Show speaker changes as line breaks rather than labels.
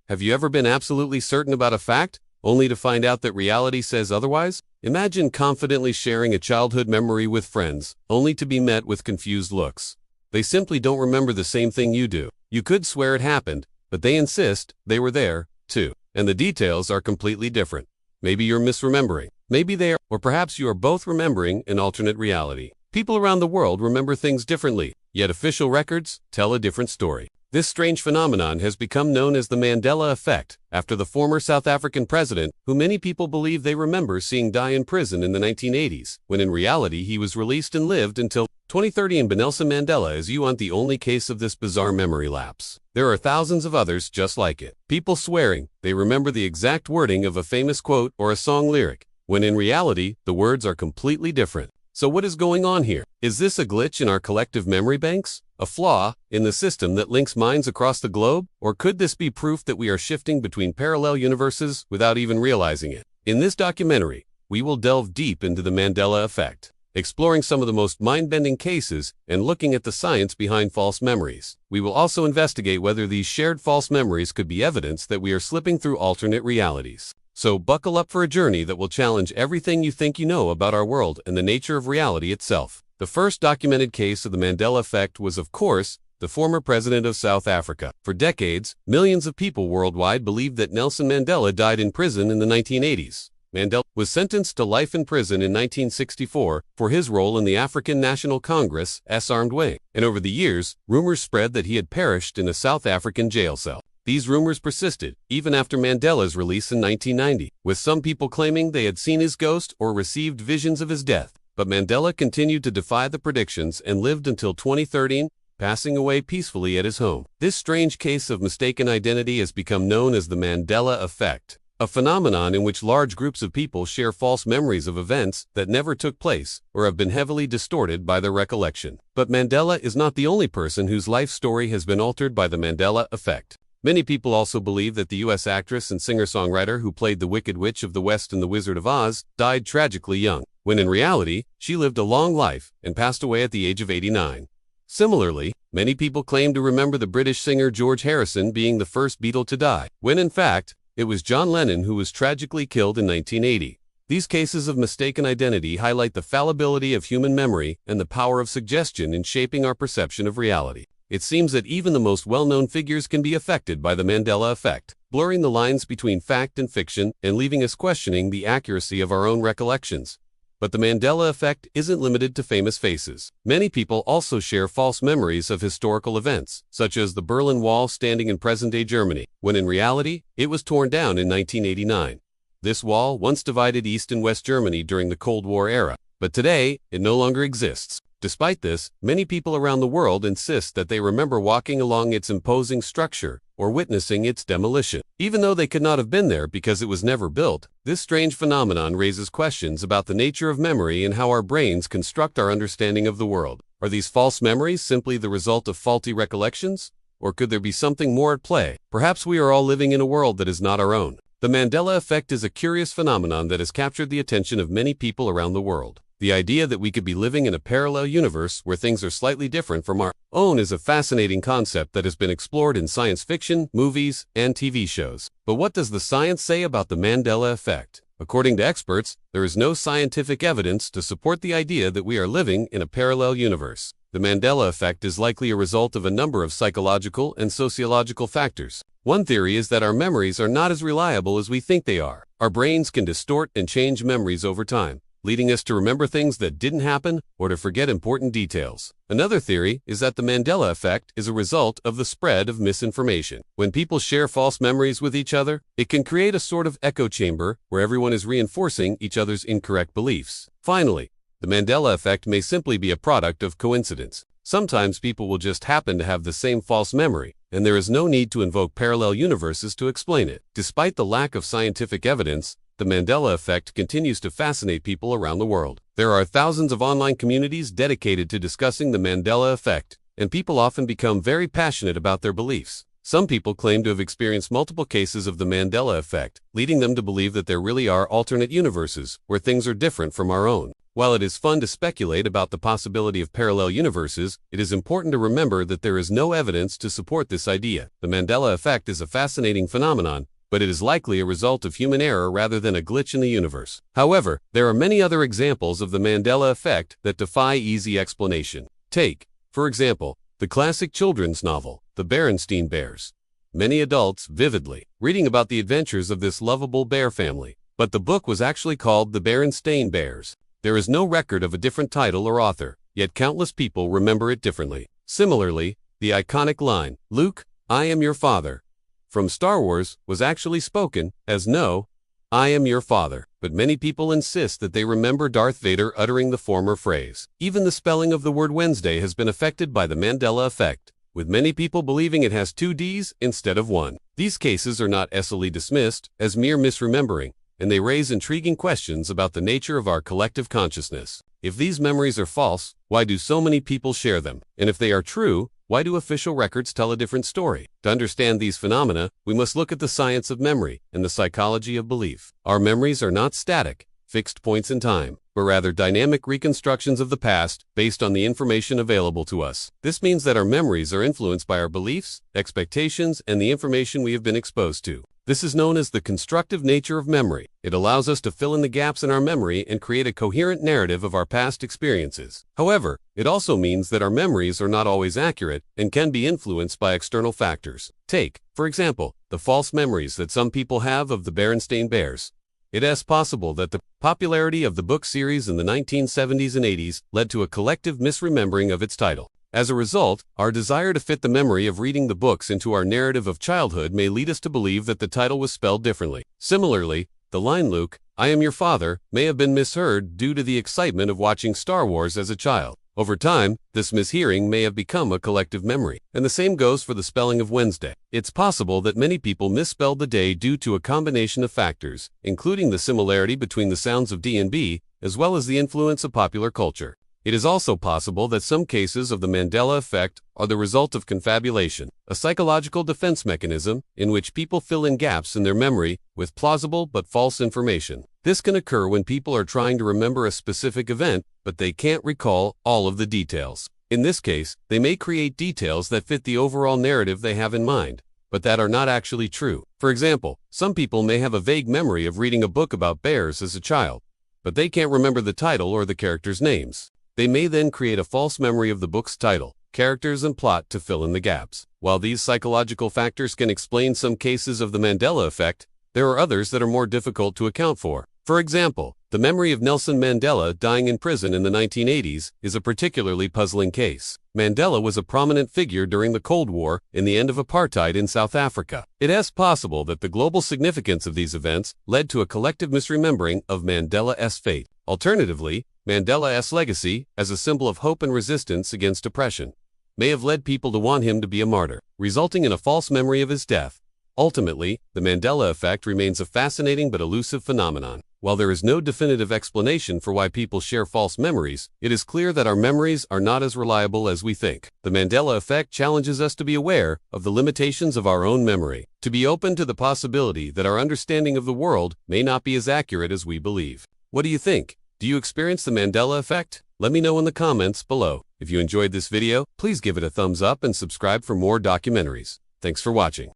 Have you ever been absolutely certain about a fact, only to find out that reality says otherwise? Imagine confidently sharing a childhood memory with friends, only to be met with confused looks. They simply don't remember the same thing you do. You could swear it happened, but they insist they were there, too. And the details are completely different. Maybe you're misremembering. Maybe they are, or perhaps you are both remembering an alternate reality. People around the world remember things differently, yet official records tell a different story. This strange phenomenon has become known as the Mandela Effect, after the former South African president, who many people believe they remember seeing die in prison in the 1980s, when in reality he was released and lived until 2030. And Nelson Mandela is the only case of this bizarre memory lapse. There are thousands of others just like it. People swearing they remember the exact wording of a famous quote or a song lyric, when in reality, the words are completely different. So what is going on here? Is this a glitch in our collective memory banks? A flaw in the system that links minds across the globe? Or could this be proof that we are shifting between parallel universes without even realizing it? In this documentary, we will delve deep into the Mandela Effect, exploring some of the most mind-bending cases and looking at the science behind false memories. We will also investigate whether these shared false memories could be evidence that we are slipping through alternate realities. So buckle up for a journey that will challenge everything you think you know about our world and the nature of reality itself. The first documented case of the Mandela Effect was, of course, the former president of South Africa. For decades, millions of people worldwide believed that Nelson Mandela died in prison in the 1980s. Mandela was sentenced to life in prison in 1964 for his role in the African National Congress's armed wing. And over the years, rumors spread that he had perished in a South African jail cell. These rumors persisted, even after Mandela's release in 1990, with some people claiming they had seen his ghost or received visions of his death. But Mandela continued to defy the predictions and lived until 2013, passing away peacefully at his home. This strange case of mistaken identity has become known as the Mandela Effect, a phenomenon in which large groups of people share false memories of events that never took place or have been heavily distorted by their recollection. But Mandela is not the only person whose life story has been altered by the Mandela Effect. Many people also believe that the U.S. actress and singer-songwriter who played the Wicked Witch of the West in The Wizard of Oz died tragically young, when in reality, she lived a long life and passed away at the age of 89. Similarly, many people claim to remember the British singer George Harrison being the first Beatle to die, when in fact, it was John Lennon who was tragically killed in 1980. These cases of mistaken identity highlight the fallibility of human memory and the power of suggestion in shaping our perception of reality. It seems that even the most well-known figures can be affected by the Mandela Effect, blurring the lines between fact and fiction and leaving us questioning the accuracy of our own recollections. But the Mandela Effect isn't limited to famous faces. Many people also share false memories of historical events, such as the Berlin Wall standing in present-day Germany, when in reality, it was torn down in 1989. This wall once divided East and West Germany during the Cold War era, but today, it no longer exists. Despite this, many people around the world insist that they remember walking along its imposing structure or witnessing its demolition, even though they could not have been there because it was never built. This strange phenomenon raises questions about the nature of memory and how our brains construct our understanding of the world. Are these false memories simply the result of faulty recollections? Or could there be something more at play? Perhaps we are all living in a world that is not our own. The Mandela Effect is a curious phenomenon that has captured the attention of many people around the world. The idea that we could be living in a parallel universe where things are slightly different from our own is a fascinating concept that has been explored in science fiction, movies, and TV shows. But what does the science say about the Mandela Effect? According to experts, there is no scientific evidence to support the idea that we are living in a parallel universe. The Mandela Effect is likely a result of a number of psychological and sociological factors. One theory is that our memories are not as reliable as we think they are. Our brains can distort and change memories over time, leading us to remember things that didn't happen or to forget important details. Another theory is that the Mandela Effect is a result of the spread of misinformation. When people share false memories with each other, it can create a sort of echo chamber where everyone is reinforcing each other's incorrect beliefs. Finally, the Mandela Effect may simply be a product of coincidence. Sometimes people will just happen to have the same false memory, and there is no need to invoke parallel universes to explain it. Despite the lack of scientific evidence, the Mandela Effect continues to fascinate people around the world. There are thousands of online communities dedicated to discussing the Mandela Effect, and people often become very passionate about their beliefs. Some people claim to have experienced multiple cases of the Mandela Effect, leading them to believe that there really are alternate universes where things are different from our own. While it is fun to speculate about the possibility of parallel universes, it is important to remember that there is no evidence to support this idea. The Mandela Effect is a fascinating phenomenon, but it is likely a result of human error rather than a glitch in the universe. However, there are many other examples of the Mandela Effect that defy easy explanation. Take, for example, the classic children's novel, The Berenstain Bears. Many adults vividly reading about the adventures of this lovable bear family, but the book was actually called The Berenstain Bears. There is no record of a different title or author, yet countless people remember it differently. Similarly, the iconic line, "Luke, I am your father," from Star Wars was actually spoken as "No, I am your father," but many people insist that they remember Darth Vader uttering the former phrase. Even the spelling of the word Wednesday has been affected by the Mandela Effect, with many people believing it has 2 Ds instead of 1. These cases are not easily dismissed as mere misremembering, and they raise intriguing questions about the nature of our collective consciousness. If these memories are false, why do so many people share them? And if they are true, why do official records tell a different story? To understand these phenomena, we must look at the science of memory and the psychology of belief. Our memories are not static, fixed points in time, but rather dynamic reconstructions of the past based on the information available to us. This means that our memories are influenced by our beliefs, expectations, and the information we have been exposed to. This is known as the constructive nature of memory. It allows us to fill in the gaps in our memory and create a coherent narrative of our past experiences. However, it also means that our memories are not always accurate and can be influenced by external factors. Take, for example, the false memories that some people have of the Berenstain Bears. It is possible that the popularity of the book series in the 1970s and 80s led to a collective misremembering of its title. As a result, our desire to fit the memory of reading the books into our narrative of childhood may lead us to believe that the title was spelled differently. Similarly, the line "Luke, I am your father" may have been misheard due to the excitement of watching Star Wars as a child. Over time, this mishearing may have become a collective memory. And the same goes for the spelling of Wednesday. It's possible that many people misspelled the day due to a combination of factors, including the similarity between the sounds of D and B, as well as the influence of popular culture. It is also possible that some cases of the Mandela Effect are the result of confabulation, a psychological defense mechanism in which people fill in gaps in their memory with plausible but false information. This can occur when people are trying to remember a specific event, but they can't recall all of the details. In this case, they may create details that fit the overall narrative they have in mind, but that are not actually true. For example, some people may have a vague memory of reading a book about bears as a child, but they can't remember the title or the characters' names. They may then create a false memory of the book's title, characters, and plot to fill in the gaps. While these psychological factors can explain some cases of the Mandela Effect, there are others that are more difficult to account for. For example, the memory of Nelson Mandela dying in prison in the 1980s is a particularly puzzling case. Mandela was a prominent figure during the Cold War and the end of apartheid in South Africa. It is possible that the global significance of these events led to a collective misremembering of Mandela's fate. Alternatively, Mandela's legacy, as a symbol of hope and resistance against oppression, may have led people to want him to be a martyr, resulting in a false memory of his death. Ultimately, the Mandela Effect remains a fascinating but elusive phenomenon. While there is no definitive explanation for why people share false memories, it is clear that our memories are not as reliable as we think. The Mandela Effect challenges us to be aware of the limitations of our own memory, to be open to the possibility that our understanding of the world may not be as accurate as we believe. What do you think? Do you experience the Mandela Effect? Let me know in the comments below. If you enjoyed this video, please give it a thumbs up and subscribe for more documentaries. Thanks for watching.